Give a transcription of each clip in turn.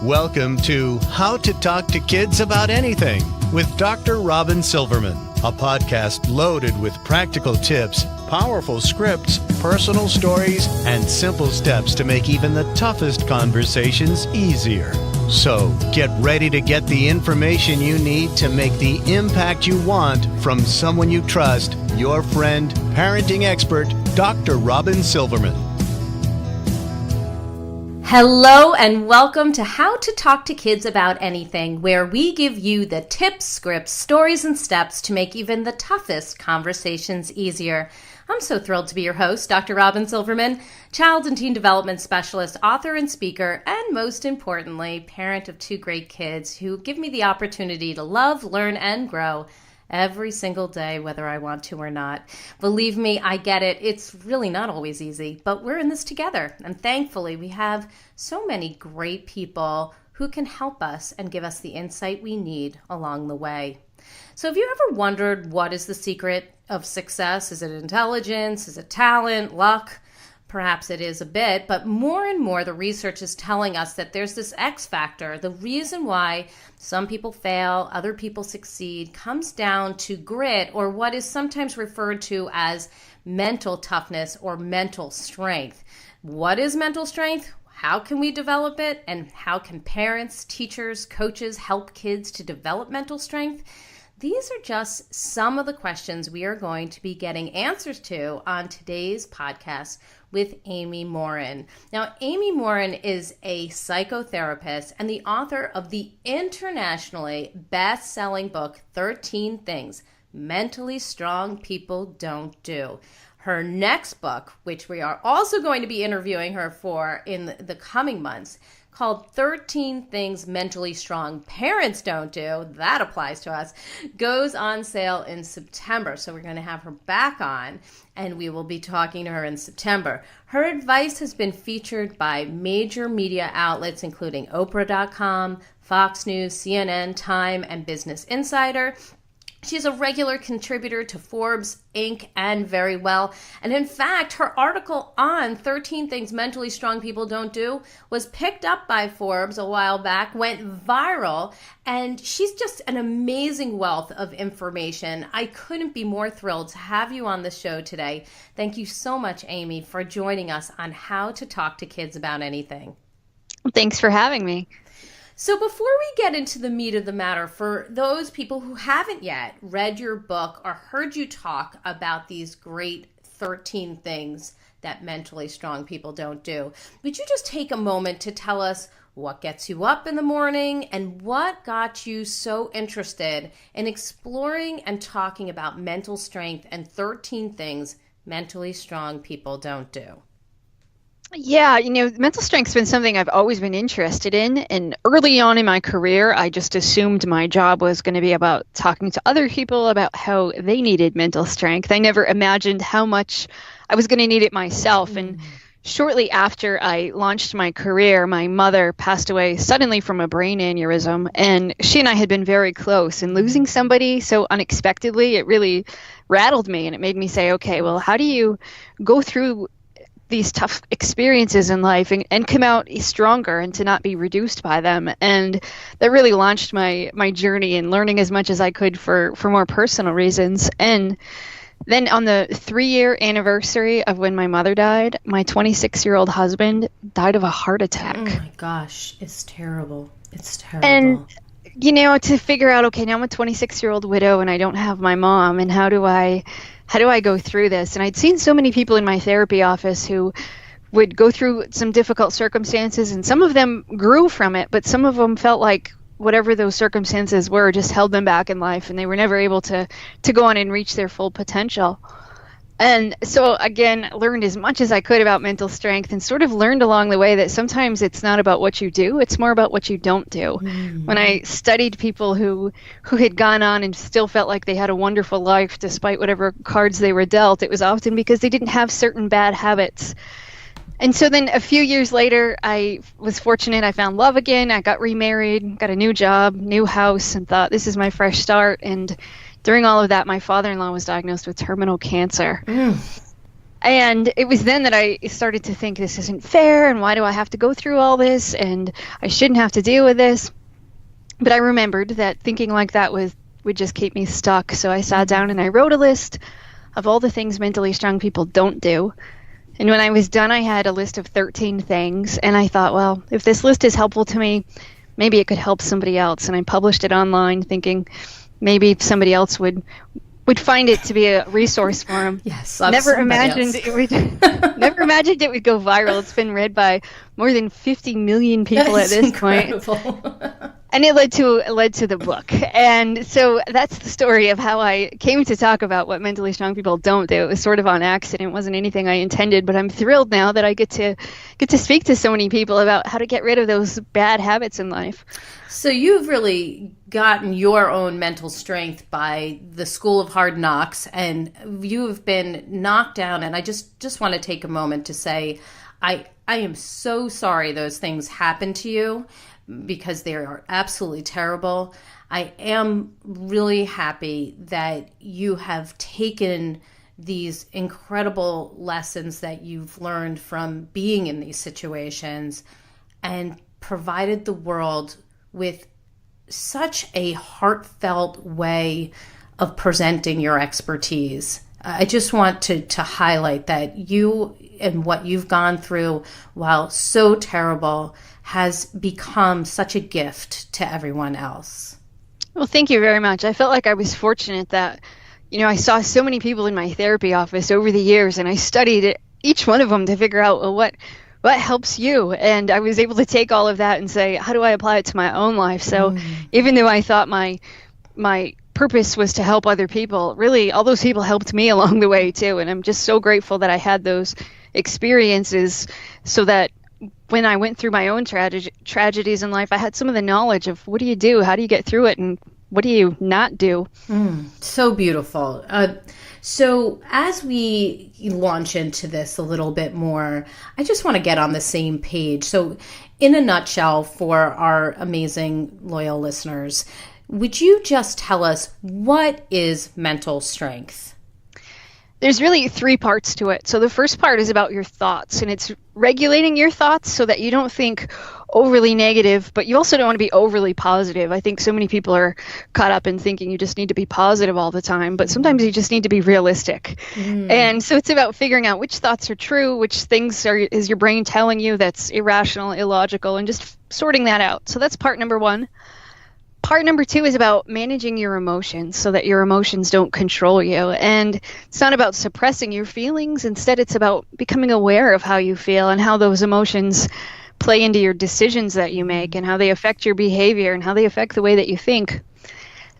Welcome to How to Talk to Kids About Anything with Dr. Robyn Silverman, a podcast loaded with practical tips, powerful scripts, personal stories, and simple steps to make even the toughest conversations easier. So get ready to get the information you need to make the impact you want from someone you trust, your friend, parenting expert, Dr. Robyn Silverman. Hello and welcome to How to Talk to Kids About Anything, where we give you the tips, scripts, stories, and steps to make even the toughest conversations easier. I'm so thrilled to be your host, Dr. Robyn Silverman, child and teen development specialist, author and speaker, and most importantly, parent of two great kids who give me the opportunity to love, learn, and grow every single day, whether I want to or not. Believe me, I get it. It's really not always easy, but we're in this together. And thankfully, we have so many great people who can help us and give us the insight we need along the way. So have you ever wondered what is the secret of success? Is it intelligence? Is it talent, luck? Perhaps it is a bit, but more and more the research is telling us that there's this X factor. The reason why some people fail, other people succeed, comes down to grit, or what is sometimes referred to as mental toughness or mental strength. What is mental strength? How can we develop it? And how can parents, teachers, coaches help kids to develop mental strength? These are just some of the questions we are going to be getting answers to on today's podcast with Amy Morin. Now, Amy Morin is a psychotherapist and the author of the internationally best-selling book, 13 Things Mentally Strong People Don't Do. Her next book, which we are also going to be interviewing her for in the coming months, called 13 Things Mentally Strong Parents Don't Do, that applies to us, goes on sale in September. So we're going to have her back on, and we will be talking to her in September. Her advice has been featured by major media outlets, including Oprah.com, Fox News, CNN, Time, and Business Insider. She's a regular contributor to Forbes, Inc., and Very Well. And in fact, her article on 13 Things Mentally Strong People Don't Do was picked up by Forbes a while back, went viral, and she's just an amazing wealth of information. I couldn't be more thrilled to have you on the show today. Thank you so much, Amy, for joining us on How to Talk to Kids About Anything. Thanks for having me. So before we get into the meat of the matter, for those people who haven't yet read your book or heard you talk about these great 13 things that mentally strong people don't do, would you just take a moment to tell us what gets you up in the morning and what got you so interested in exploring and talking about mental strength and 13 things mentally strong people don't do? Yeah, mental strength's been something I've always been interested in. And early on in my career, I just assumed my job was going to be about talking to other people about how they needed mental strength. I never imagined how much I was going to need it myself. And shortly after I launched my career, my mother passed away suddenly from a brain aneurysm. And she and I had been very close. And losing somebody so unexpectedly, it really rattled me. And it made me say, okay, well, how do you go through these tough experiences in life and come out stronger and to not be reduced by them? And that really launched my journey in learning as much as I could for more personal reasons. And then on the 3-year anniversary of when my mother died, my 26-year-old husband died of a heart attack. Oh my gosh, it's terrible. It's terrible. And to figure out, okay, now I'm a 26-year-old widow and I don't have my mom, and how do I go through this? And I'd seen so many people in my therapy office who would go through some difficult circumstances, and some of them grew from it, but some of them felt like whatever those circumstances were just held them back in life, and they were never able to go on and reach their full potential. And so, again, learned as much as I could about mental strength, and sort of learned along the way that sometimes it's not about what you do, it's more about what you don't do. When I studied people who had gone on and still felt like they had a wonderful life despite whatever cards they were dealt, it was often because they didn't have certain bad habits. And so then a few years later, I was fortunate. I found love again. I got remarried, got a new job, new house, and thought, this is my fresh start. And during all of that, my father-in-law was diagnosed with terminal cancer. And it was then that I started to think, this isn't fair, and why do I have to go through all this, and I shouldn't have to deal with this. But I remembered that thinking like that would just keep me stuck. So I sat down and I wrote a list of all the things mentally strong people don't do. And when I was done, I had a list of 13 things. And I thought, well, if this list is helpful to me, maybe it could help somebody else. And I published it online thinking maybe somebody else would find it to be a resource for them. Yes, never imagined it would go viral. It's been read by more than 50 million people at this point. And it led to the book. And so that's the story of how I came to talk about what mentally strong people don't do. It was sort of on accident. It wasn't anything I intended, but I'm thrilled now that I get to speak to so many people about how to get rid of those bad habits in life. So you've really gotten your own mental strength by the School of Hard Knocks, and you have been knocked down. And I just want to take a moment to say, I am so sorry those things happened to you, because they are absolutely terrible. I am really happy that you have taken these incredible lessons that you've learned from being in these situations and provided the world with such a heartfelt way of presenting your expertise. I just want to highlight that you and what you've gone through, while so terrible, has become such a gift to everyone else. Well, thank you very much. I felt like I was fortunate that, I saw so many people in my therapy office over the years, and I studied each one of them to figure out, well, what helps you? And I was able to take all of that and say, how do I apply it to my own life? So even though I thought my purpose was to help other people, really all those people helped me along the way too. And I'm just so grateful that I had those experiences, so that when I went through my own tragedies in life, I had some of the knowledge of what do you do, how do you get through it, and what do you not do. So beautiful. So as we launch into this a little bit more, I just want to get on the same page. So in a nutshell, for our amazing loyal listeners, would you just tell us, what is mental strength? There's really 3 parts to it. So the first part is about your thoughts, and it's regulating your thoughts so that you don't think overly negative, but you also don't want to be overly positive. I think so many people are caught up in thinking you just need to be positive all the time, but sometimes you just need to be realistic. And so it's about figuring out which thoughts are true, which things is your brain telling you that's irrational, illogical, and just sorting that out. So that's part number 1. Part number 2 is about managing your emotions so that your emotions don't control you. And it's not about suppressing your feelings. Instead, it's about becoming aware of how you feel and how those emotions play into your decisions that you make, and how they affect your behavior and how they affect the way that you think.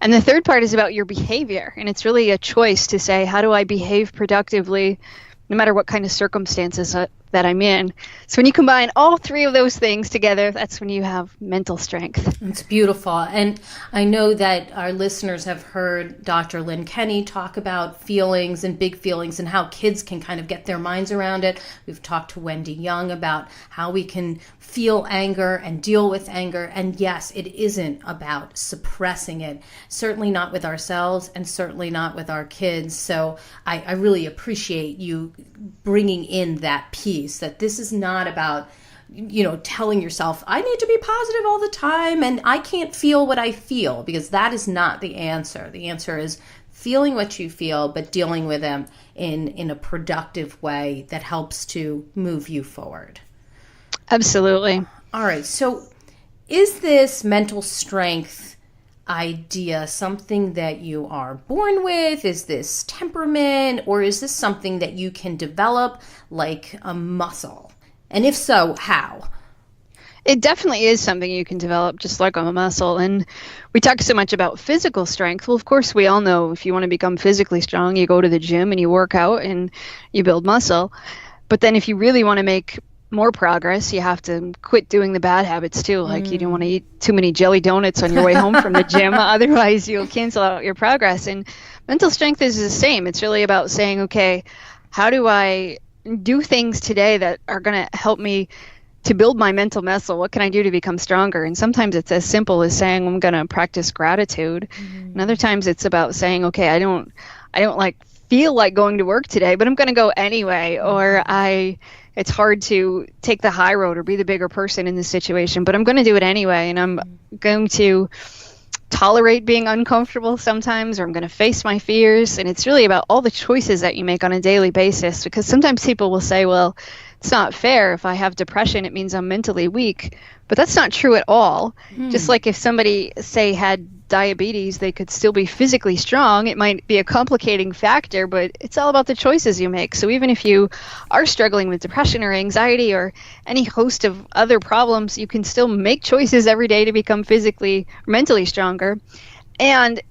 And the third part is about your behavior. And it's really a choice to say, how do I behave productively no matter what kind of circumstances that I'm in? So when you combine all 3 of those things together, that's when you have mental strength. It's beautiful. And I know that our listeners have heard Dr. Lynn Kenny talk about feelings and big feelings and how kids can kind of get their minds around it. We've talked to Wendy Young about how we can feel anger and deal with anger. And yes, it isn't about suppressing it, certainly not with ourselves and certainly not with our kids. So I really appreciate you bringing in that piece, that this is not about, telling yourself, I need to be positive all the time and I can't feel what I feel, because that is not the answer. The answer is feeling what you feel, but dealing with them in a productive way that helps to move you forward. Absolutely. All right. So is this mental strength idea something that you are born with? Is this temperament, or is this something that you can develop like a muscle? And if so, how? It definitely is something you can develop just like a muscle. And we talk so much about physical strength. Well, of course, we all know if you want to become physically strong, you go to the gym and you work out and you build muscle. But then if you really want to make more progress, you have to quit doing the bad habits too. Like you don't want to eat too many jelly donuts on your way home from the gym. Otherwise, you'll cancel out your progress. And mental strength is the same. It's really about saying, okay, how do I do things today that are going to help me to build my mental muscle? What can I do to become stronger? And sometimes it's as simple as saying, I'm going to practice gratitude. And other times it's about saying, okay, I don't like feel like going to work today, but I'm going to go anyway. Or it's hard to take the high road or be the bigger person in this situation, but I'm going to do it anyway. And I'm going to tolerate being uncomfortable sometimes, or I'm going to face my fears. And it's really about all the choices that you make on a daily basis, because sometimes people will say, well, it's not fair. If I have depression, it means I'm mentally weak. But that's not true at all. Just like if somebody, say, had diabetes, they could still be physically strong. It might be a complicating factor, but it's all about the choices you make. So even if you are struggling with depression or anxiety or any host of other problems, you can still make choices every day to become physically or mentally stronger. And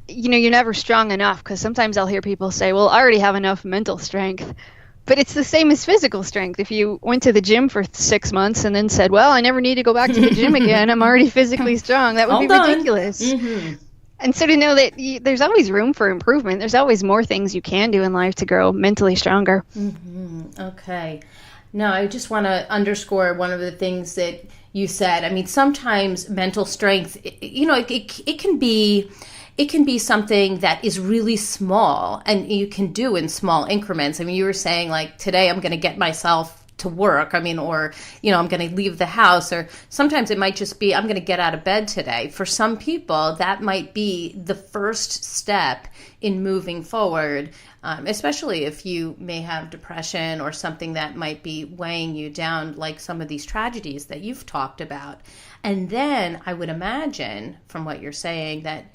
you're never strong enough, because sometimes I'll hear people say, well, I already have enough mental strength. But it's the same as physical strength. If you went to the gym for 6 months and then said, well, I never need to go back to the gym again, I'm already physically strong, that would be ridiculous. And so to know that there's always room for improvement, there's always more things you can do in life to grow mentally stronger. Okay. No, I just want to underscore one of the things that you said. I mean, sometimes mental strength, it can be... It can be something that is really small and you can do in small increments. I mean, you were saying like, today I'm going to get myself to work. I mean, or, I'm going to leave the house, or sometimes it might just be, I'm going to get out of bed today. For some people, that might be the first step in moving forward, especially if you may have depression or something that might be weighing you down, like some of these tragedies that you've talked about. And then I would imagine from what you're saying that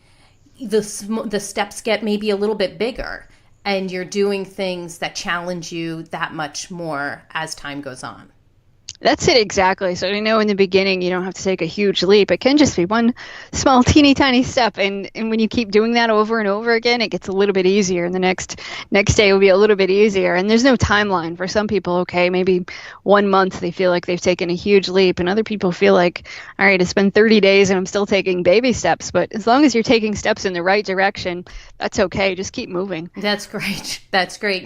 the steps get maybe a little bit bigger and you're doing things that challenge you that much more as time goes on. That's it, exactly. So in the beginning, you don't have to take a huge leap. It can just be one small, teeny tiny step. And when you keep doing that over and over again, it gets a little bit easier. And the next day will be a little bit easier. And there's no timeline. For some people, okay, maybe 1 month they feel like they've taken a huge leap. And other people feel like, all right, it's been 30 days and I'm still taking baby steps. But as long as you're taking steps in the right direction, that's okay. Just keep moving. That's great. That's great.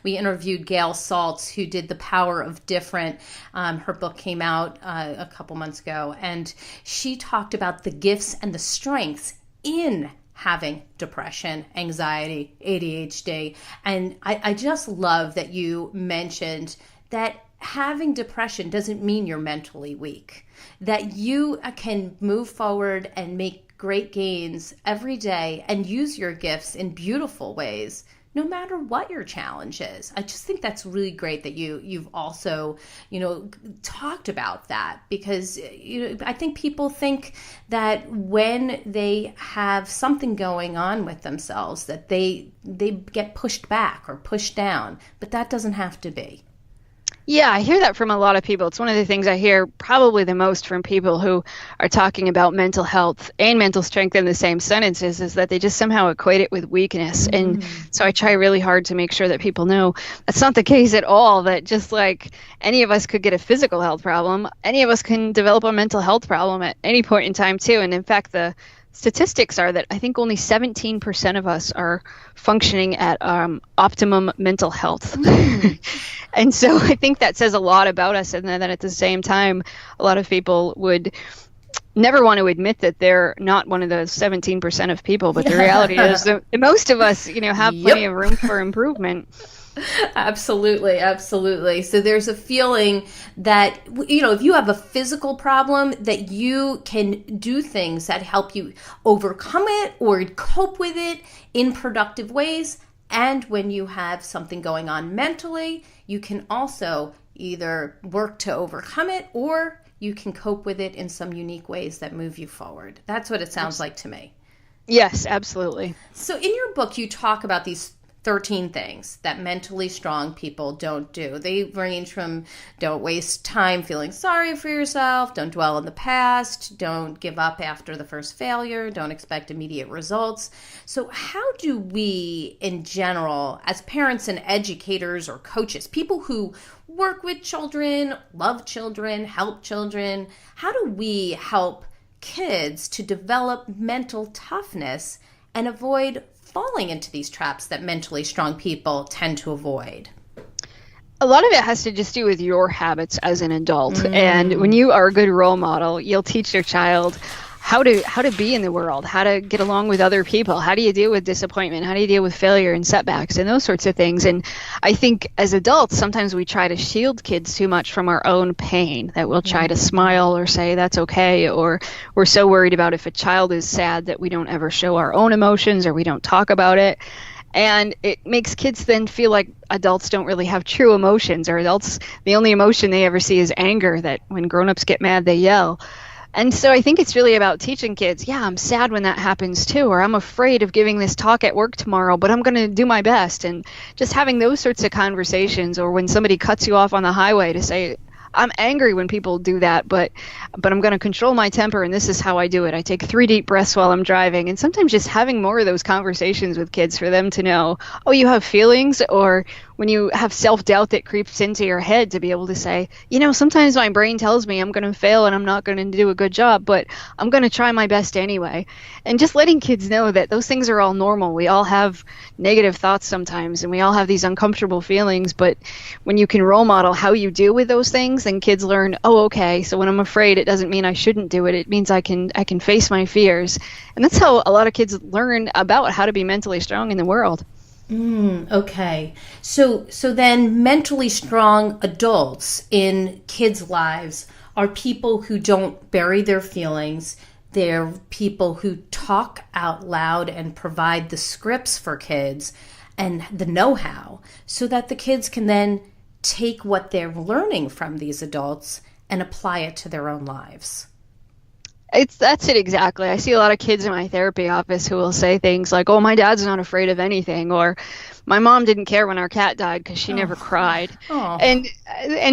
We interviewed Gail Saltz, who did The Power of Different. Her book came out a couple months ago, and she talked about the gifts and the strengths in having depression, anxiety, ADHD. And I just love that you mentioned that having depression doesn't mean you're mentally weak, that you can move forward and make great gains every day and use your gifts in beautiful ways, no matter what your challenge is. I just think that's really great that you've also, talked about that, because, I think people think that when they have something going on with themselves that they get pushed back or pushed down, but that doesn't have to be. Yeah, I hear that from a lot of people. It's one of the things I hear probably the most from people who are talking about mental health and mental strength in the same sentences, is that they just somehow equate it with weakness. And so I try really hard to make sure that people know that's not the case at all, that just like any of us could get a physical health problem, any of us can develop a mental health problem at any point in time too. And in fact, the statistics are that I think only 17% of us are functioning at optimum mental health. And so I think that says a lot about us. And then at the same time, a lot of people would never want to admit that they're not one of those 17% of people. But the reality is that most of us, have plenty of room for improvement. Absolutely, absolutely. So there's a feeling that, if you have a physical problem, that you can do things that help you overcome it or cope with it in productive ways. And when you have something going on mentally, you can also either work to overcome it or you can cope with it in some unique ways that move you forward. That's what it sounds like to me. Yes, absolutely. So in your book, you talk about these 13 things that mentally strong people don't do. They range from don't waste time feeling sorry for yourself, don't dwell in the past, don't give up after the first failure, don't expect immediate results. So how do we, in general, as parents and educators or coaches, people who work with children, love children, help children, how do we help kids to develop mental toughness and avoid falling into these traps that mentally strong people tend to avoid? A lot of it has to just do with your habits as an adult. And when you are a good role model, you'll teach your child how to be in the world, how to get along with other people, how do you deal with disappointment, how do you deal with failure and setbacks and those sorts of things. And I think as adults, sometimes we try to shield kids too much from our own pain, that we'll try to smile or say that's okay, or we're so worried about if a child is sad that we don't ever show our own emotions or we don't talk about it. And it makes kids then feel like adults don't really have true emotions, or adults, the only emotion they ever see is anger, that when grown-ups get mad, they yell. And so I think it's really about teaching kids, yeah, I'm sad when that happens too, or I'm afraid of giving this talk at work tomorrow, but I'm going to do my best. And just having those sorts of conversations, or when somebody cuts you off on the highway, to say, I'm angry when people do that, but I'm going to control my temper, and this is how I do it. I take 3 deep breaths while I'm driving. And sometimes just having more of those conversations with kids for them to know, oh, you have feelings, or when you have self-doubt that creeps into your head, to be able to say, sometimes my brain tells me I'm going to fail and I'm not going to do a good job, but I'm going to try my best anyway. And just letting kids know that those things are all normal. We all have negative thoughts sometimes, and we all have these uncomfortable feelings, but when you can role model how you deal with those things, then kids learn, oh, okay, so when I'm afraid, it doesn't mean I shouldn't do it. It means I can face my fears. And that's how a lot of kids learn about how to be mentally strong in the world. Okay. So then mentally strong adults in kids' lives are people who don't bury their feelings. They're people who talk out loud and provide the scripts for kids and the know-how, so that the kids can then take what they're learning from these adults and apply it to their own lives. That's it exactly. I see a lot of kids in my therapy office who will say things like, oh, my dad's not afraid of anything, or my mom didn't care when our cat died because she never cried. And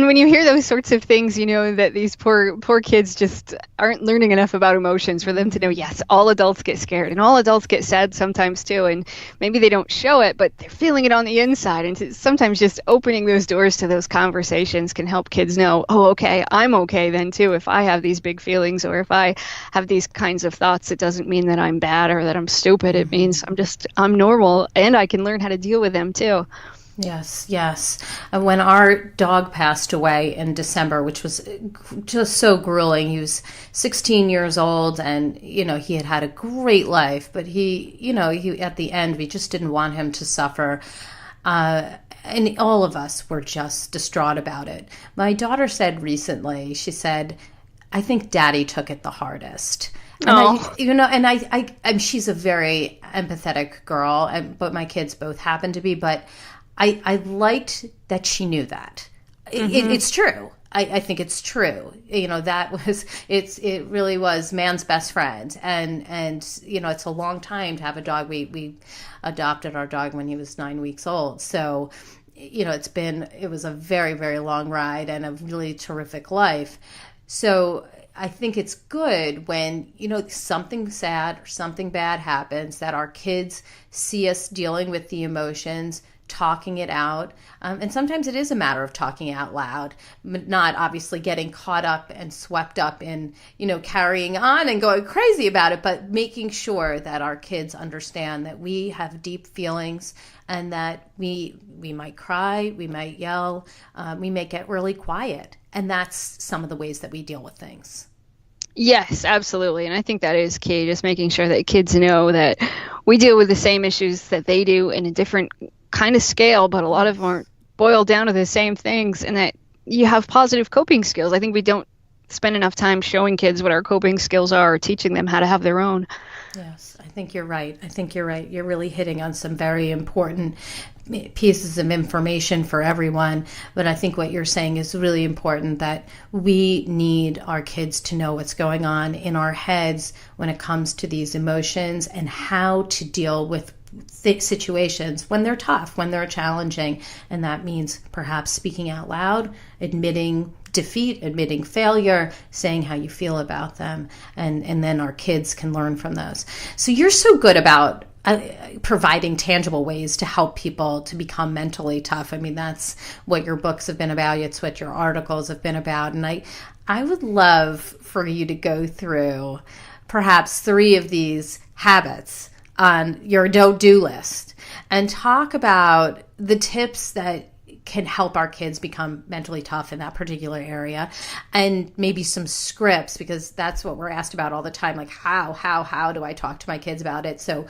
when you hear those sorts of things, that these poor kids just aren't learning enough about emotions for them to know, yes, all adults get scared and all adults get sad sometimes too. And maybe they don't show it, but they're feeling it on the inside. And sometimes just opening those doors to those conversations can help kids know, oh, okay, I'm okay then too. If I have these big feelings, or if I have these kinds of thoughts, it doesn't mean that I'm bad or that I'm stupid. It means I'm normal, and I can learn how to deal with them too. Yes. When our dog passed away in December, which was just so grueling, he was 16 years old, and he had a great life, but he at the end, we just didn't want him to suffer. And all of us were just distraught about it. My daughter said recently, she said, I think Daddy took it the hardest. And she's a very empathetic girl, but my kids both happen to be. But I liked that she knew that. It's true. I think it's true. It really was man's best friend, and it's a long time to have a dog. We adopted our dog when he was 9 weeks old, so it was a very, very long ride and a really terrific life. So I think it's good when, something sad or something bad happens, that our kids see us dealing with the emotions, talking it out. And sometimes it is a matter of talking out loud, not obviously getting caught up and swept up in, carrying on and going crazy about it, but making sure that our kids understand that we have deep feelings, and that we might cry, we might yell, we may get really quiet. And that's some of the ways that we deal with things. Yes, absolutely. And I think that is key, just making sure that kids know that we deal with the same issues that they do in a different kind of scale, but a lot of them are boiled down to the same things, and that you have positive coping skills. I think we don't spend enough time showing kids what our coping skills are, or teaching them how to have their own. Yes, I think you're right. You're really hitting on some very important pieces of information for everyone. But I think what you're saying is really important, that we need our kids to know what's going on in our heads when it comes to these emotions, and how to deal with situations when they're tough, when they're challenging. And that means perhaps speaking out loud, admitting defeat, admitting failure, saying how you feel about them, and then our kids can learn from those. So you're so good about providing tangible ways to help people to become mentally tough. I mean, that's what your books have been about. It's what your articles have been about. And I would love for you to go through perhaps 3 of these habits on your don't-do list, and talk about the tips that can help our kids become mentally tough in that particular area, and maybe some scripts, because that's what we're asked about all the time. Like, how do I talk to my kids about it? So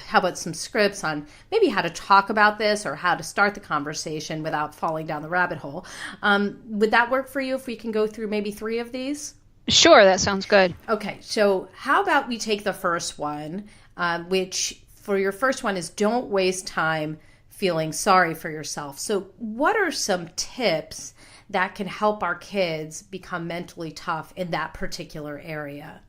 how about some scripts on maybe how to talk about this or how to start the conversation without falling down the rabbit hole? Would that work for you if we can go through maybe 3 of these? Sure, that sounds good. Okay, so how about we take the first one, which for your first one is don't waste time feeling sorry for yourself. So what are some tips that can help our kids become mentally tough in that particular area?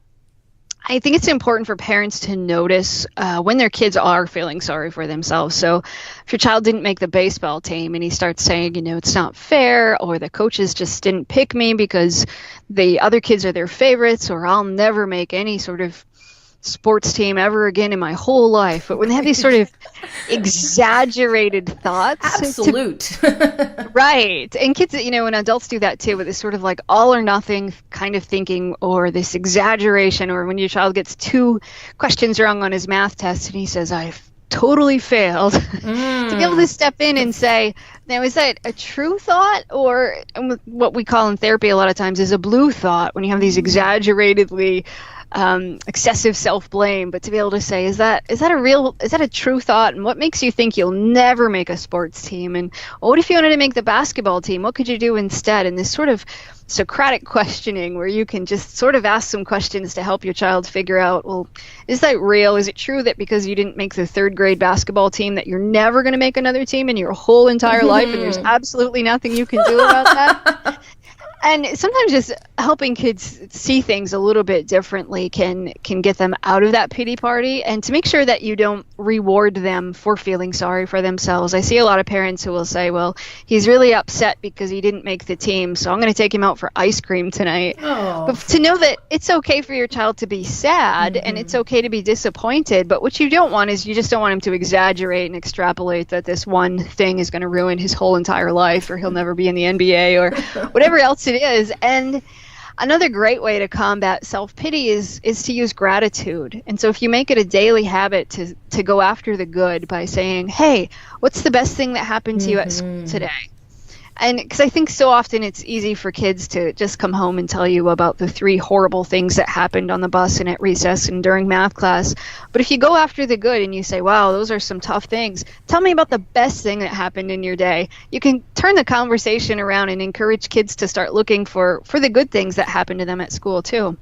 I think it's important for parents to notice when their kids are feeling sorry for themselves. So if your child didn't make the baseball team and he starts saying, it's not fair, or the coaches just didn't pick me because the other kids are their favorites, or I'll never make any sort of sports team ever again in my whole life. But when they have these sort of exaggerated thoughts. Absolute. Right. And kids, and adults do that too, with this sort of like all or nothing kind of thinking, or this exaggeration, or when your child gets 2 questions wrong on his math test and he says, I've totally failed, to be able to step in and say, now, is that a true thought, or what we call in therapy a lot of times is a blue thought, when you have these exaggeratedly excessive self-blame, but to be able to say, is that a true thought, and what makes you think you'll never make a sports team, and what if you wanted to make the basketball team, what could you do instead? And this sort of Socratic questioning, where you can just sort of ask some questions to help your child figure out, well, is that real? Is it true that because you didn't make the 3rd grade basketball team that you're never going to make another team in your whole entire life, and there's absolutely nothing you can do about that? And sometimes just helping kids see things a little bit differently can get them out of that pity party, and to make sure that you don't reward them for feeling sorry for themselves. I see a lot of parents who will say, well, he's really upset because he didn't make the team, so I'm going to take him out for ice cream tonight. Oh. But to know that it's okay for your child to be sad, and it's okay to be disappointed, but what you don't want is, you just don't want him to exaggerate and extrapolate that this one thing is going to ruin his whole entire life, or he'll never be in the NBA, or whatever else it is. And another great way to combat self-pity is to use gratitude. And so if you make it a daily habit to go after the good by saying, hey, what's the best thing that happened to you at school today? And because I think so often it's easy for kids to just come home and tell you about the 3 horrible things that happened on the bus and at recess and during math class. But if you go after the good and you say, wow, those are some tough things, tell me about the best thing that happened in your day, you can turn the conversation around and encourage kids to start looking for the good things that happened to them at school too.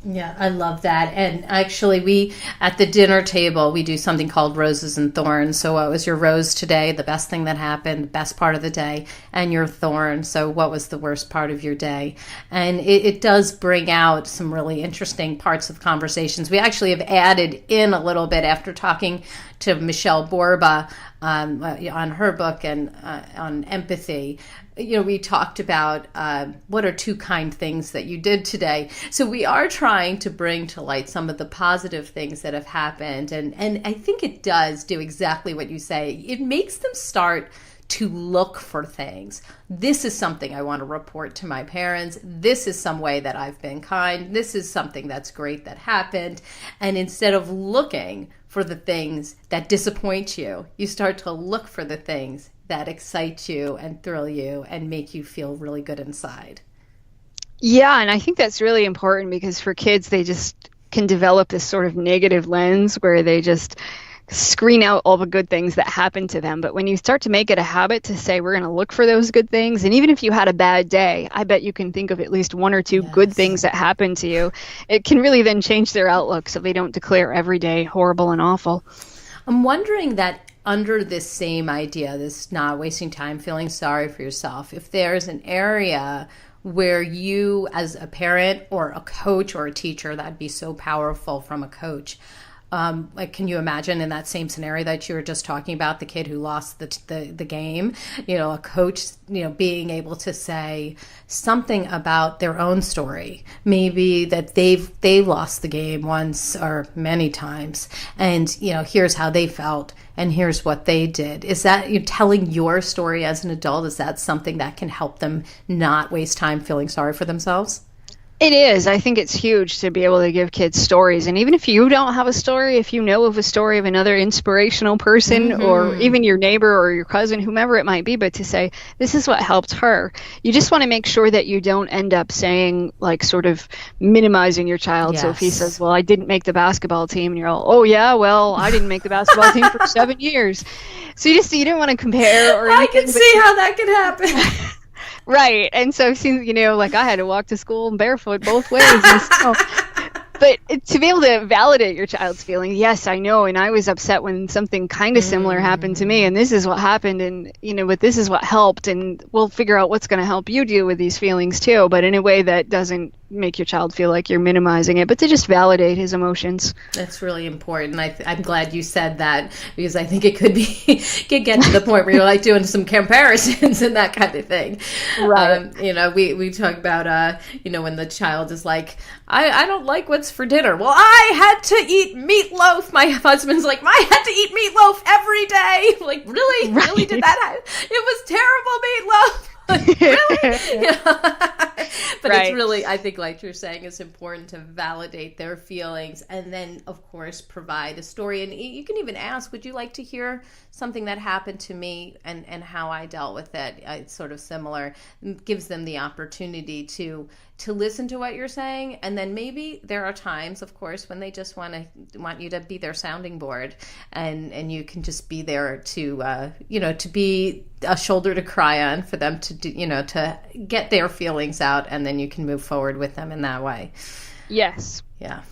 Yeah, I love that. And actually, we, at the dinner table, we do something called roses and thorns. So what was your rose today, the best thing that happened, the best part of the day, and your thorn, so what was the worst part of your day? And it does bring out some really interesting parts of conversations. We actually have added in a little bit after talking to Michelle Borba on her book and on empathy. We talked about what are 2 kind things that you did today. So we are trying to bring to light some of the positive things that have happened. And I think it does do exactly what you say. It makes them start to look for things. This is something I want to report to my parents. This is some way that I've been kind. This is something that's great that happened. And instead of looking for the things that disappoint you, you start to look for the things that excite you and thrill you and make you feel really good inside. Yeah, and I think that's really important, because for kids, they just can develop this sort of negative lens where they just screen out all the good things that happen to them. But when you start to make it a habit to say, we're going to look for those good things, and even if you had a bad day, I bet you can think of at least 1 or 2 good things that happened to you. It can really then change their outlook so they don't declare every day horrible and awful. I'm wondering that under this same idea, this not wasting time feeling sorry for yourself, if there's an area where you as a parent or a coach or a teacher, that'd be so powerful from a coach. Can you imagine in that same scenario that you were just talking about, the kid who lost the game, a coach, being able to say something about their own story, maybe that they lost the game once or many times, and here's how they felt and here's what they did. Is that you telling your story as an adult? Is that something that can help them not waste time feeling sorry for themselves? It is. I think it's huge to be able to give kids stories. And even if you don't have a story, if you know of a story of another inspirational person or even your neighbor or your cousin, whomever it might be, but to say, this is what helped her, you just want to make sure that you don't end up saying, like, sort of minimizing your child. Yes. So if he says, well, I didn't make the basketball team, and you're all, oh, yeah, well, I didn't make the basketball team for 7 years. So you don't want to compare or anything. I can see how that could happen. Right. And so, like I had to walk to school barefoot both ways. And so, but to be able to validate your child's feelings, yes, I know. And I was upset when something kind of similar happened to me. And this is what happened. And, but this is what helped. And we'll figure out what's going to help you deal with these feelings too. But in a way that doesn't make your child feel like you're minimizing it, but to just validate his emotions. That's really important. I'm glad you said that, because I think it could get to the point where you're like doing some comparisons and that kind of thing. Right. We talk about, when the child is like, I don't like what's for dinner. Well, I had to eat meatloaf. My husband's like, I had to eat meatloaf every day. Like, really? Right. Really did that happen? It was terrible meatloaf. Really? But Right. It's really, I think, like you're saying, it's important to validate their feelings and then, of course, provide a story. And you can even ask, would you like to hear something that happened to me and how I dealt with it? It's sort of similar. It gives them the opportunity to listen to what you're saying. And then maybe there are times, of course, when they just want you to be their sounding board, and you can just be there to be a shoulder to cry on for them to do, to get their feelings out, and then you can move forward with them in that way. Yes. Yeah.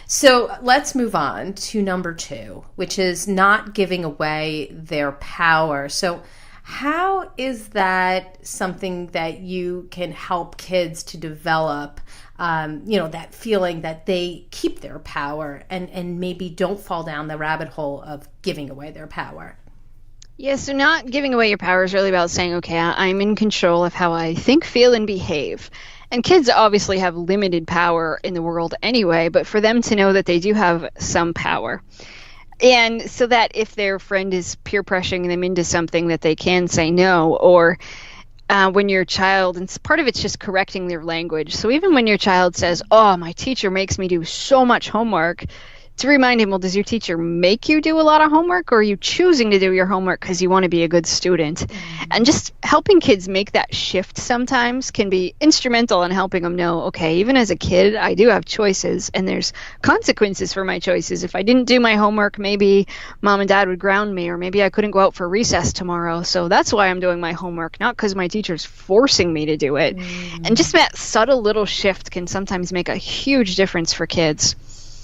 So let's move on to number 2, which is not giving away their power. So how is that something that you can help kids to develop, that feeling that they keep their power and maybe don't fall down the rabbit hole of giving away their power? Yeah, so not giving away your power is really about saying, okay, I'm in control of how I think, feel, and behave. And kids obviously have limited power in the world anyway, but for them to know that they do have some power. And so that if their friend is peer pressuring them into something, that they can say no, or when your child, and part of it's just correcting their language. So even when your child says, oh, my teacher makes me do so much homework, to remind him, well, does your teacher make you do a lot of homework, or are you choosing to do your homework because you want to be a good student? And just helping kids make that shift sometimes can be instrumental in helping them know, okay, even as a kid, I do have choices, and there's consequences for my choices. If I didn't do my homework, maybe mom and dad would ground me, or maybe I couldn't go out for recess tomorrow. So that's why I'm doing my homework, not because my teacher's forcing me to do it. And just that subtle little shift can sometimes make a huge difference for kids.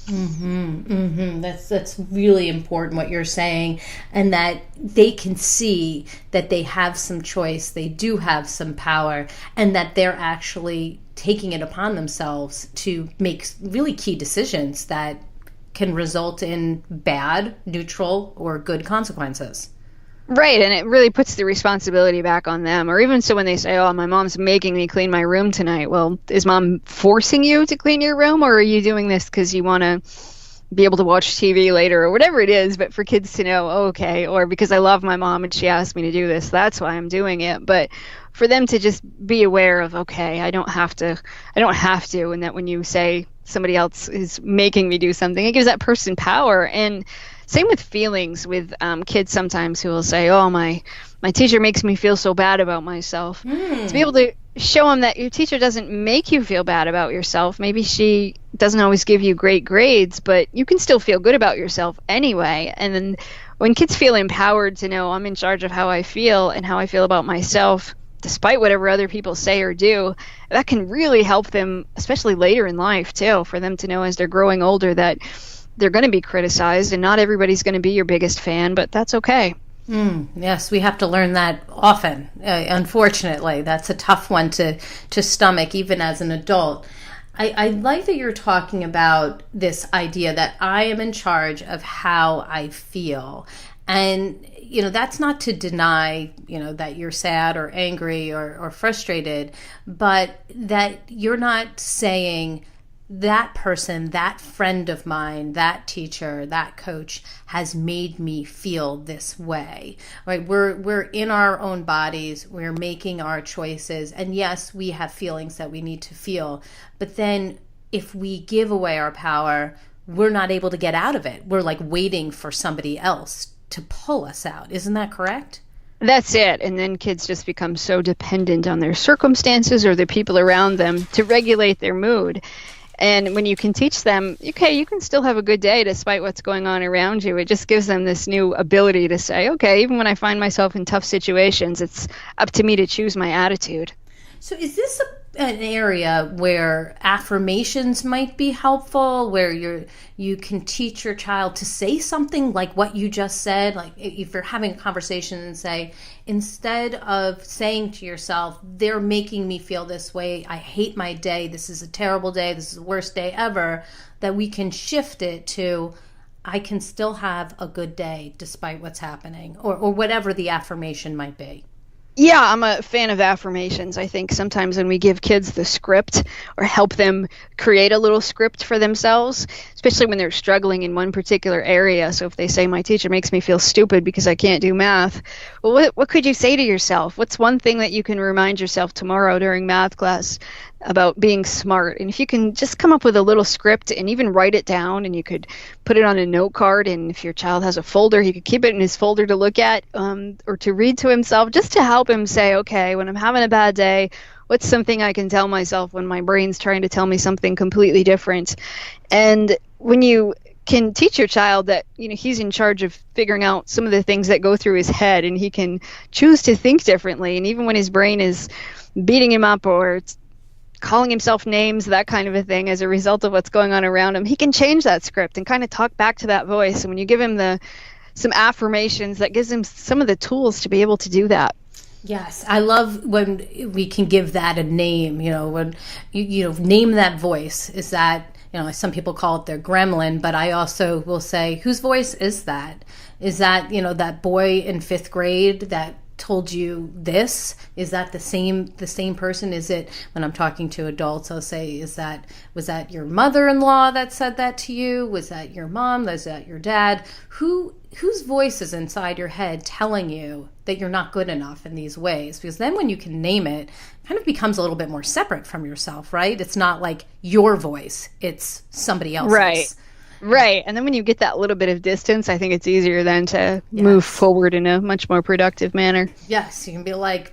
That's really important what you're saying, and that they can see that they have some choice, they do have some power, and that they're actually taking it upon themselves to make really key decisions that can result in bad, neutral, or good consequences. Right, and it really puts the responsibility back on them. Or even so when they say, oh, my mom's making me clean my room tonight. Well, is mom forcing you to clean your room, or are you doing this because you want to be able to watch TV later, or whatever it is? But for kids to know, oh, okay, or because I love my mom and she asked me to do this, that's why I'm doing it. But for them to just be aware of, okay, I don't have to, and that when you say somebody else is making me do something, it gives that person power. And same with feelings with kids sometimes who will say, oh, my teacher makes me feel so bad about myself. To be able to show them that your teacher doesn't make you feel bad about yourself. Maybe she doesn't always give you great grades, but you can still feel good about yourself anyway. And then when kids feel empowered to know I'm in charge of how I feel and how I feel about myself, despite whatever other people say or do, that can really help them, especially later in life too, for them to know as they're growing older that they're going to be criticized, and not everybody's going to be your biggest fan, but that's okay. Yes, we have to learn that often. Unfortunately, that's a tough one to stomach, even as an adult. I like that you're talking about this idea that I am in charge of how I feel. And, that's not to deny, that you're sad or angry or frustrated, but that you're not saying, that person, that friend of mine, that teacher, that coach has made me feel this way, right? We're in our own bodies. We're making our choices. And yes, we have feelings that we need to feel. But then if we give away our power, we're not able to get out of it. We're like waiting for somebody else to pull us out. Isn't that correct? That's it. And then kids just become so dependent on their circumstances or the people around them to regulate their mood. And when you can teach them, okay, you can still have a good day despite what's going on around you, it just gives them this new ability to say, okay, even when I find myself in tough situations, it's up to me to choose my attitude. So is this an area where affirmations might be helpful, where you can teach your child to say something like what you just said? Like if you're having a conversation and say, instead of saying to yourself, they're making me feel this way, I hate my day, this is a terrible day, this is the worst day ever, that we can shift it to, I can still have a good day despite what's happening, or whatever the affirmation might be. Yeah, I'm a fan of affirmations. I think sometimes when we give kids the script or help them create a little script for themselves, especially when they're struggling in one particular area. So if they say, my teacher makes me feel stupid because I can't do math, well, what could you say to yourself? What's one thing that you can remind yourself tomorrow during math class about being smart? And if you can just come up with a little script and even write it down, and you could put it on a note card, and if your child has a folder, he could keep it in his folder to look at or to read to himself, just to help him say, okay, when I'm having a bad day, what's something I can tell myself when my brain's trying to tell me something completely different? And when you can teach your child that, he's in charge of figuring out some of the things that go through his head, and he can choose to think differently, and even when his brain is beating him up or calling himself names, that kind of a thing, as a result of what's going on around him, he can change that script and kind of talk back to that voice. And when you give him some affirmations, that gives him some of the tools to be able to do that. Yes, I love when we can give that a name. When you name that voice. Is that, some people call it their gremlin, but I also will say, whose voice is that? Is that, that boy in 5th grade that told you this? Is that the same person? Is it, when I'm talking to adults, I'll say, was that your mother-in-law that said that to you? Was that your mom? Was that your dad? Whose voice is inside your head telling you that you're not good enough in these ways? Because then when you can name it, it kind of becomes a little bit more separate from yourself, right? It's not like your voice, it's somebody else's. Right. And then when you get that little bit of distance, I think it's easier then to move forward in a much more productive manner. Yes. You can be like,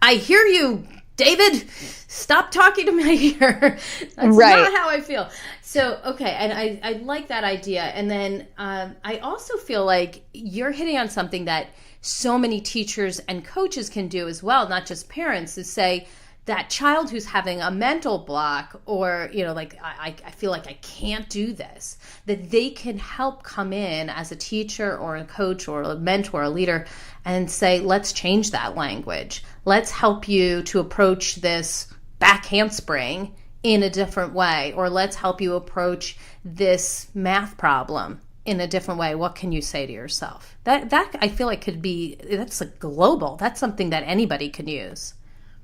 I hear you, David. Stop talking to my ear. That's not how I feel. So, okay. And I like that idea. And then I also feel like you're hitting on something that so many teachers and coaches can do as well, not just parents, is say, that child who's having a mental block, or, I feel like I can't do this, that they can help come in as a teacher or a coach or a mentor, a leader, and say, let's change that language. Let's help you to approach this back handspring in a different way, or let's help you approach this math problem in a different way. What can you say to yourself? That I feel like that's global. That's something that anybody can use.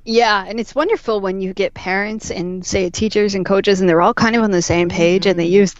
Yeah, and it's wonderful when you get parents and, say, teachers and coaches, and they're all kind of on the same page, and they use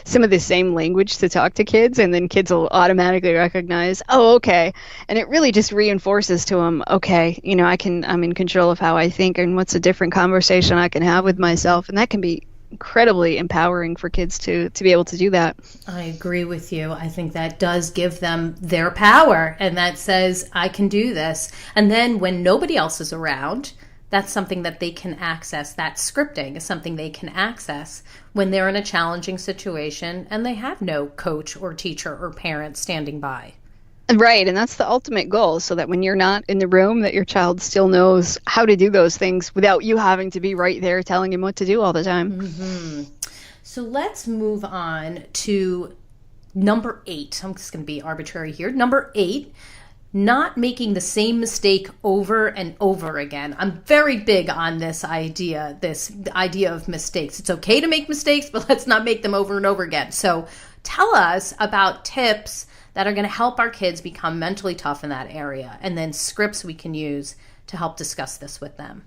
some of the same language to talk to kids, and then kids will automatically recognize, oh, okay. And it really just reinforces to them, okay, I'm in control of how I think, and what's a different conversation I can have with myself, and that can be incredibly empowering for kids to be able to do that. I agree with you. I think that does give them their power, and that says, I can do this. And then when nobody else is around, that's something that they can access. That scripting is something they can access when they're in a challenging situation and they have no coach or teacher or parent standing by. Right, and that's the ultimate goal, so that when you're not in the room, that your child still knows how to do those things without you having to be right there telling him what to do all the time. Mm-hmm. So let's move on to number 8. I'm just going to be arbitrary here. Number 8, not making the same mistake over and over again. I'm very big on this idea of mistakes. It's okay to make mistakes, but let's not make them over and over again. So tell us about tips that are going to help our kids become mentally tough in that area, and then scripts we can use to help discuss this with them.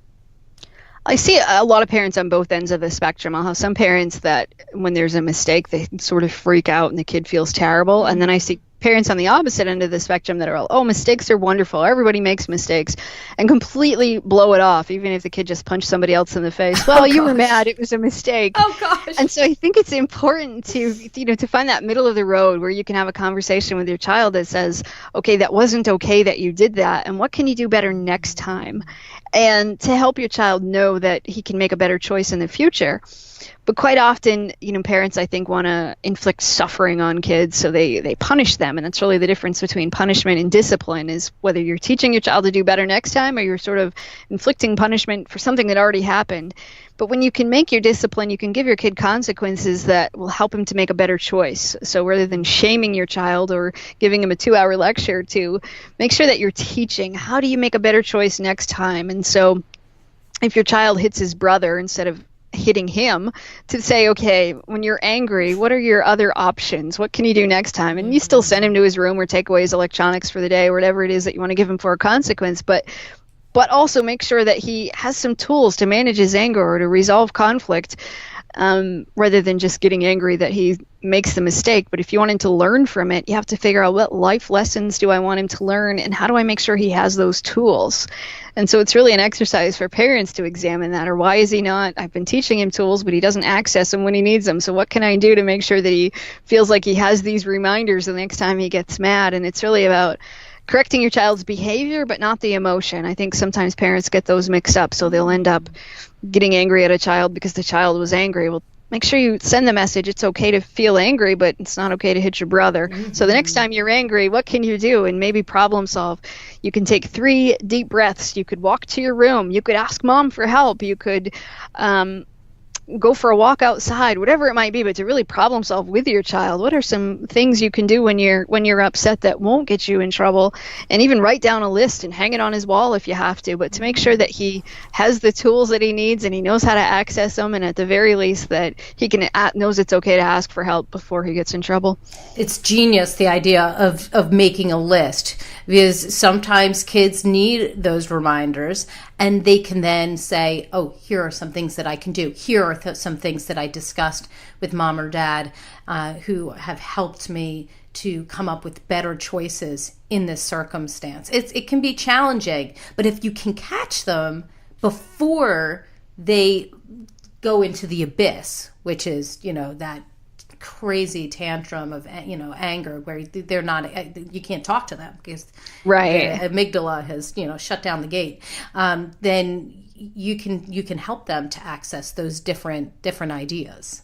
I see a lot of parents on both ends of the spectrum. I'll have some parents that when there's a mistake, they sort of freak out and the kid feels terrible. And then I see parents on the opposite end of the spectrum that are all, oh, mistakes are wonderful. Everybody makes mistakes, and completely blow it off, even if the kid just punched somebody else in the face. Well, you were mad. It was a mistake. Oh, gosh. And so I think it's important to, to find that middle of the road where you can have a conversation with your child that says, okay, that wasn't okay that you did that. And what can you do better next time? And to help your child know that he can make a better choice in the future. But quite often, parents, I think, want to inflict suffering on kids, so they punish them. And that's really the difference between punishment and discipline, is whether you're teaching your child to do better next time or you're sort of inflicting punishment for something that already happened. But when you can make your discipline, you can give your kid consequences that will help him to make a better choice. So rather than shaming your child or giving him a 2-hour lecture, to make sure that you're teaching, how do you make a better choice next time? And so if your child hits his brother instead of hitting him, to say, okay, when you're angry, what are your other options? What can you do next time? And you still send him to his room or take away his electronics for the day or whatever it is that you want to give him for a consequence. But also make sure that he has some tools to manage his anger or to resolve conflict, rather than just getting angry that he makes the mistake. But if you want him to learn from it, you have to figure out what life lessons do I want him to learn, and how do I make sure he has those tools? And so it's really an exercise for parents to examine that. Or why is he not? I've been teaching him tools, but he doesn't access them when he needs them. So what can I do to make sure that he feels like he has these reminders the next time he gets mad? And it's really about correcting your child's behavior, but not the emotion. I think sometimes parents get those mixed up, so they'll end up getting angry at a child because the child was angry. Well, make sure you send the message, it's okay to feel angry, but it's not okay to hit your brother. So the next time you're angry, what can you do? And maybe problem solve. You can take 3 deep breaths. You could walk to your room. You could ask mom for help. You could go for a walk outside, whatever it might be, but to really problem solve with your child. What are some things you can do when you're upset that won't get you in trouble? And even write down a list and hang it on his wall if you have to, but to make sure that he has the tools that he needs and he knows how to access them, and at the very least that he knows it's okay to ask for help before he gets in trouble. It's genius, the idea of making a list, because sometimes kids need those reminders, and they can then say, oh, here are some things that I can do. Here are some things that I discussed with mom or dad who have helped me to come up with better choices in this circumstance. It can be challenging, but if you can catch them before they go into the abyss, which is, that crazy tantrum of anger where they're not, you can't talk to them because right, the amygdala has shut down the gate, then you can help them to access those different ideas.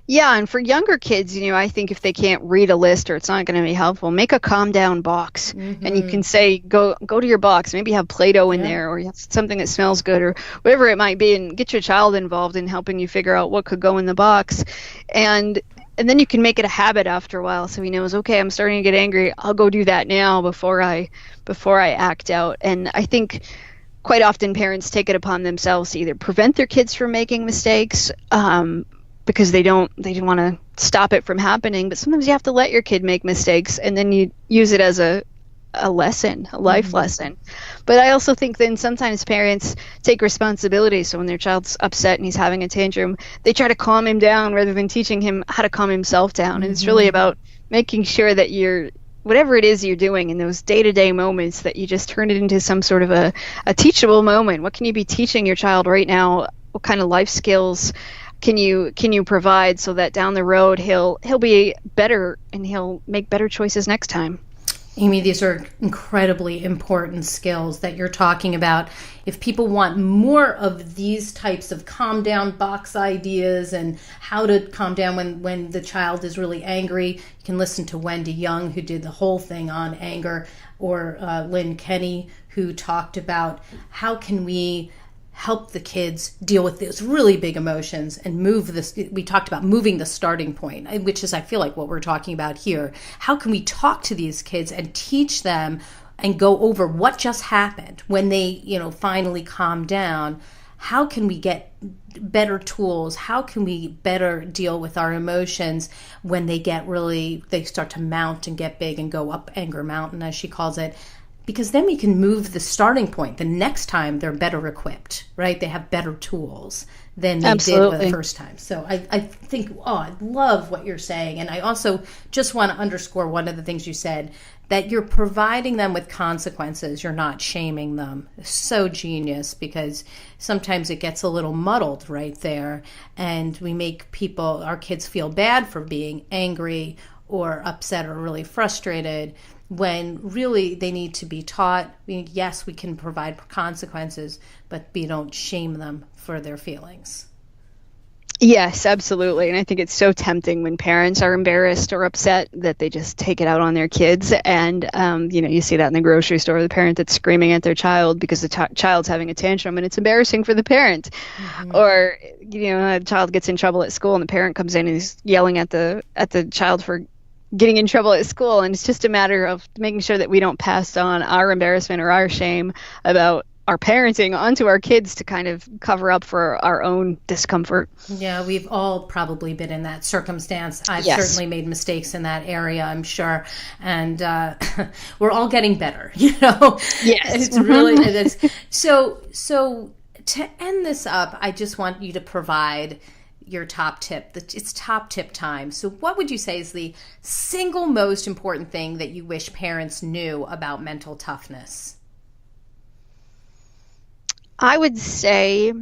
Yeah, and for younger kids, I think if they can't read a list or it's not going to be helpful, make a calm down box. And you can say, go to your box, maybe have Play-Doh in there, or you have something that smells good, or whatever it might be, and get your child involved in helping you figure out what could go in the box. And then you can make it a habit after a while, so he knows, okay, I'm starting to get angry, I'll go do that now before I act out. And I think quite often parents take it upon themselves to either prevent their kids from making mistakes, because they don't want to stop it from happening. But sometimes you have to let your kid make mistakes, and then you use it as a lesson, a life lesson. But I also think then sometimes parents take responsibility. So when their child's upset and he's having a tantrum, they try to calm him down rather than teaching him how to calm himself down. And it's really about making sure that whatever it is you're doing in those day-to-day moments, that you just turn it into some sort of a teachable moment. What can you be teaching your child right now? What kind of life skills can you provide so that down the road he'll be better and he'll make better choices next time? Amy, these are incredibly important skills that you're talking about. If people want more of these types of calm down box ideas and how to calm down when the child is really angry, you can listen to Wendy Young, who did the whole thing on anger, or Lynn Kenny, who talked about how can we help the kids deal with those really big emotions and move this. We talked about moving the starting point, which is, I feel like, what we're talking about here. How can we talk to these kids and teach them and go over what just happened when they, finally calm down? How can we get better tools? How can we better deal with our emotions when they start to mount and get big and go up anger mountain, as she calls it? because then we can move the starting point. The next time they're better equipped, right? They have better tools than they did the first time. So I think, I love what you're saying. And I also just want to underscore one of the things you said, that you're providing them with consequences. You're not shaming them. It's so genius, because sometimes it gets a little muddled right there. And we make our kids feel bad for being angry or upset or really frustrated, when really they need to be taught. Yes, we can provide consequences, but we don't shame them for their feelings. Yes, absolutely. And I think it's so tempting when parents are embarrassed or upset that they just take it out on their kids. And, you see that in the grocery store, the parent that's screaming at their child because the child's having a tantrum, and it's embarrassing for the parent. Mm-hmm. Or, a child gets in trouble at school and the parent comes in and is yelling at the child for getting in trouble at school. And it's just a matter of making sure that we don't pass on our embarrassment or our shame about our parenting onto our kids to kind of cover up for our own discomfort. Yeah, we've all probably been in that circumstance. I've certainly made mistakes in that area, I'm sure. And we're all getting better, Yes. It's really, it is. So to end this up, I just want you to provide your top tip. It's top tip time. So what would you say is the single most important thing that you wish parents knew about mental toughness? I would say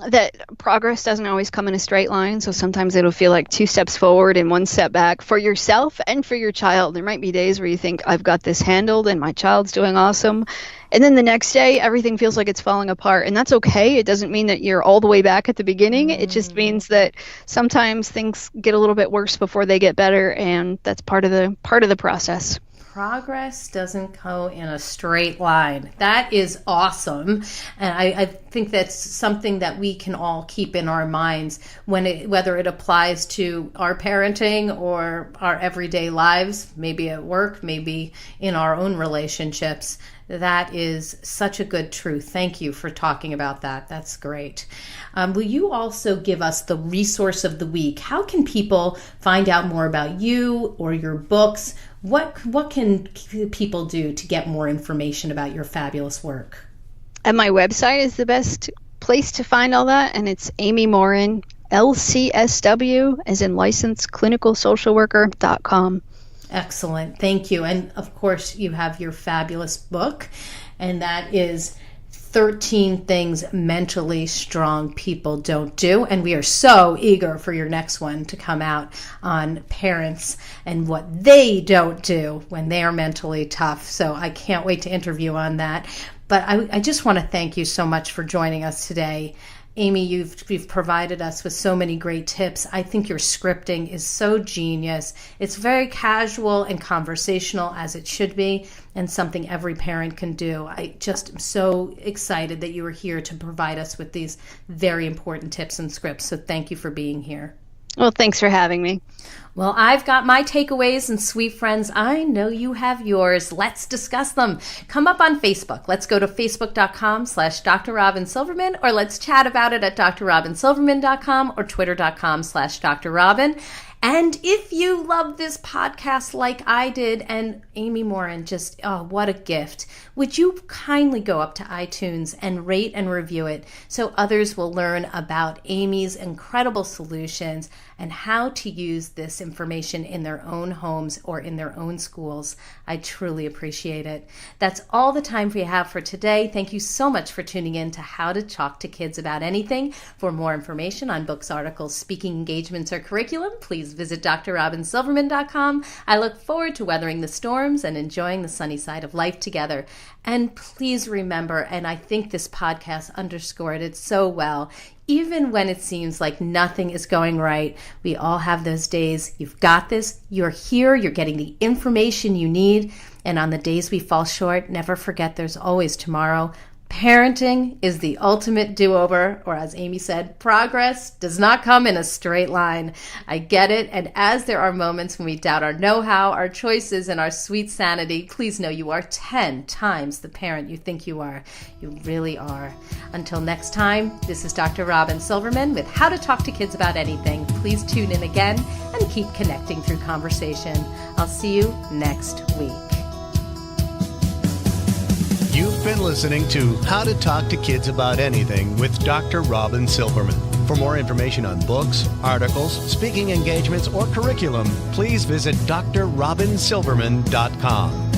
that progress doesn't always come in a straight line. So sometimes it'll feel like 2 steps forward and 1 step back for yourself and for your child. There might be days where you think, I've got this handled and my child's doing awesome. And then the next day, everything feels like it's falling apart. And that's okay. It doesn't mean that you're all the way back at the beginning. It just means that sometimes things get a little bit worse before they get better. And that's part of the process. Progress doesn't go in a straight line. That is awesome. And I think that's something that we can all keep in our minds whether it applies to our parenting or our everyday lives, maybe at work, maybe in our own relationships. That is such a good truth. Thank you for talking about that. That's great. Will you also give us the resource of the week? How can people find out more about you or your books? What can people do to get more information about your fabulous work? And my website is the best place to find all that. And it's Amy Morin, LCSW, as in licensed clinical social worker.com. Excellent. Thank you. And of course, you have your fabulous book, and that is 13 Things Mentally Strong People Don't Do. And we are so eager for your next one to come out on parents and what they don't do when they are mentally tough. So I can't wait to interview on that. But I just want to thank you so much for joining us today. Amy, you've provided us with so many great tips. I think your scripting is so genius. It's very casual and conversational, as it should be, and something every parent can do. I just am so excited that you were here to provide us with these very important tips and scripts. So thank you for being here. Well, thanks for having me. Well, I've got my takeaways, and sweet friends, I know you have yours. Let's discuss them. Come up on Facebook. Let's go to facebook.com/Dr. Robyn Silverman, or let's chat about it at drrobynsilverman.com or twitter.com/Dr. Robyn. And if you love this podcast like I did, and Amy Morin, just, what a gift. Would you kindly go up to iTunes and rate and review it so others will learn about Amy's incredible solutions and how to use this information in their own homes or in their own schools. I truly appreciate it. That's all the time we have for today. Thank you so much for tuning in to How to Talk to Kids About Anything. For more information on books, articles, speaking engagements, or curriculum, please visit drrobynsilverman.com. I look forward to weathering the storms and enjoying the sunny side of life together. And please remember, and I think this podcast underscored it so well, even when it seems like nothing is going right, we all have those days. You've got this. You're here. You're getting the information you need. And on the days we fall short, never forget there's always tomorrow. Parenting is the ultimate do-over, or as Amy said, progress does not come in a straight line. I get it, and as there are moments when we doubt our know-how, our choices, and our sweet sanity, please know you are 10 times the parent you think you are. You really are. Until next time, this is Dr. Robyn Silverman with How to Talk to Kids About Anything. Please tune in again and keep connecting through conversation. I'll see you next week. You've been listening to How to Talk to Kids About Anything with Dr. Robyn Silverman. For more information on books, articles, speaking engagements, or curriculum, please visit drrobynsilverman.com.